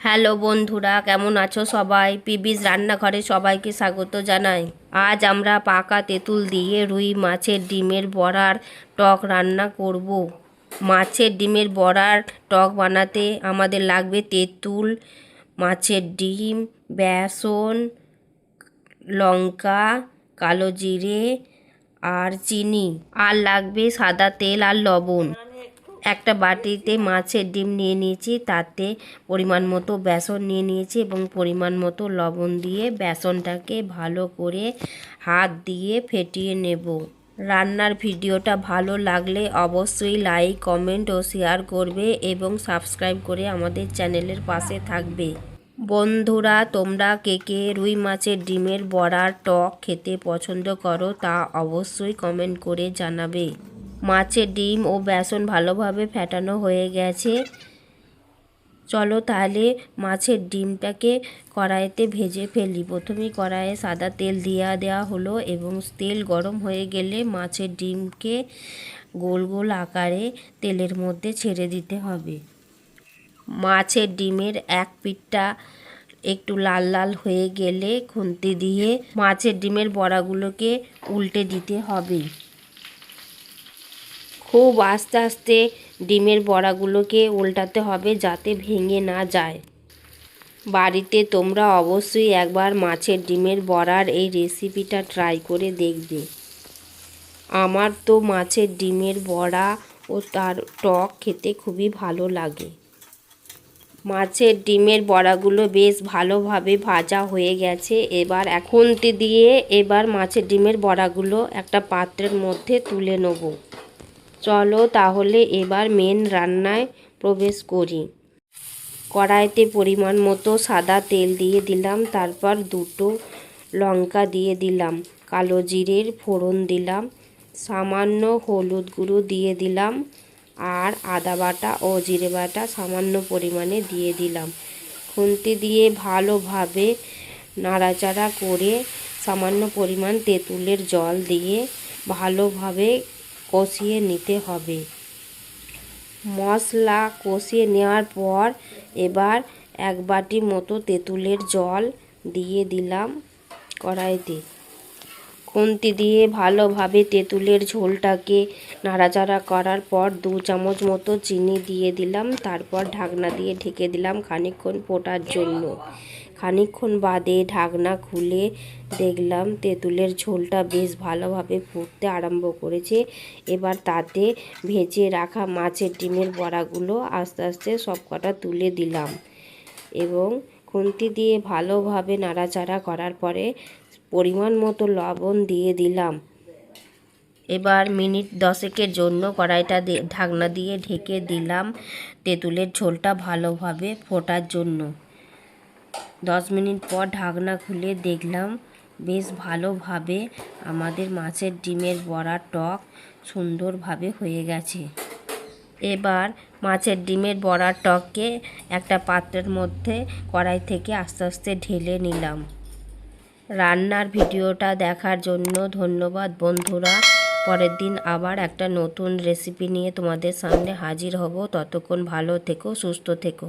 Hello বন্ধুরা, কেমন আছো সবাই? পিবিস রান্নাঘরে সবাইকে স্বাগত জানাই। আজ আমরা পাকা তেঁতুল দিয়ে রুই মাছের ডিমের বড়ার টক রান্না করব। মাছের ডিমের বড়ার টক বানাতে আমাদের লাগবে তেঁতুল, মাছের ডিম, বেসন, লঙ্কা, কালো জিরে আর চিনি, আর লাগবে সাদা তেল আর লবণ। একটা বাটিতে মাছের ডিম নিয়ে নিয়েছি, তাতে পরিমাণ মতো বেসন নিয়ে নিয়েছি এবং পরিমাণ মতো লবণ দিয়ে বেসনটাকে ভালো করে হাত দিয়ে ফেটিয়ে নেব। রান্নার ভিডিওটা ভালো লাগলে অবশ্যই লাইক, কমেন্ট ও শেয়ার করবে এবং সাবস্ক্রাইব করে আমাদের চ্যানেলের পাশে থাকবে। বন্ধুরা, তোমরা কে কে রুই মাছের ডিমের বড়ার টক খেতে পছন্দ করো তা অবশ্যই কমেন্ট করে জানাবে। মাছের ডিম ও বেসন ভালোভাবে ফেটানো হয়ে গেছে। চলো তাহলে মাছের ডিমটাকে কড়াইতে ভেজে ফেলি। প্রথমেই কড়াইয়ে সাদা তেল দেওয়া হলো এবং তেল গরম হয়ে গেলে মাছের ডিমকে গোল গোল আকারে তেলের মধ্যে ছেড়ে দিতে হবে। মাছের ডিমের এক পিঠটা একটু লাল লাল হয়ে গেলে খুন্তি দিয়ে মাছের ডিমের বড়াগুলোকে উল্টে দিতে হবে। খুব আস্তে আস্তে ডিমের বড়াগুলোকে উল্টাতে হবে যাতে ভেঙে না যায়। বাড়িতে তোমরা অবশ্যই একবার মাছের ডিমের বড়ার এই রেসিপিটা ট্রাই করে দেখবে। আমার তো মাছের ডিমের বড়া ও তার টক খেতে খুবই ভালো লাগে। মাছের ডিমের বড়াগুলো বেশ ভালোভাবে ভাজা হয়ে গেছে। এবার খুন্তি দিয়ে মাছের ডিমের বড়াগুলো একটা পাত্রের মধ্যে তুলে নেব। চলো তাহলে এবার মেন রান্নায় প্রবেশ করি। কড়াইতে পরিমাণ মতো সাদা তেল দিয়ে দিলাম, তারপর দুটো লঙ্কা দিয়ে দিলাম, কালো জিরের ফোড়ন দিলাম, সামান্য হলুদ গুঁড়ো দিয়ে দিলাম আর আদা বাটা ও জিরে বাটা সামান্য পরিমাণে দিয়ে দিলাম। খুন্তি দিয়ে ভালোভাবে নাড়াচাড়া করে সামান্য পরিমাণ তেঁতুলের জল দিয়ে ভালোভাবে কষিয়ে নিতে হবে। মশলা কষিয়ে নেওয়ার পর এবার এক বাটি মতো তেঁতুলের জল দিয়ে দিলাম কড়াইতে। খুন্তি দিয়ে ভালোভাবে তেঁতুলের ঝোলটাকে নাড়াচাড়া করার পর 2 চামচ মতো চিনি দিয়ে দিলাম, তারপর ঢাকনা দিয়ে ঢেকে দিলাম খানিকক্ষণ ফোটার জন্য। খানিকক্ষণ বাদে ঢাকনা খুলে দেখলাম তেঁতুলের ঝোলটা বেশ ভালোভাবে ফুটতে আরম্ভ করেছে। এবার তাতে ভেজে রাখা মাছের ডিমের বড়াগুলো আস্তে আস্তে সবকটা তুলে দিলাম এবং খুন্তি দিয়ে ভালোভাবে নাড়াচাড়া করার পরে পরিমাণ মতো লবণ দিয়ে দিলাম। এবার মিনিট 10 জন্য কড়াইটা ঢাকনা দিয়ে ঢেকে দিলাম তেঁতুলের ঝোলটা ভালোভাবে ফোটার জন্য। 10 মিনিট পর ঢাকনা খুলে দেখলাম বেশ ভালোভাবে আমাদের মাছের ডিমের বড়ার টক সুন্দরভাবে হয়ে গেছে। এবার মাছের ডিমের বড়ার টককে একটা পাত্রের মধ্যে কড়াই থেকে আস্তে আস্তে ঢেলে নিলাম। রান্নার ভিডিওটা দেখার জন্য ধন্যবাদ বন্ধুরা। পরের দিন আবার একটা নতুন রেসিপি নিয়ে তোমাদের সামনে হাজির হব। ততক্ষণ ভালো থেকো, সুস্থ থেকো।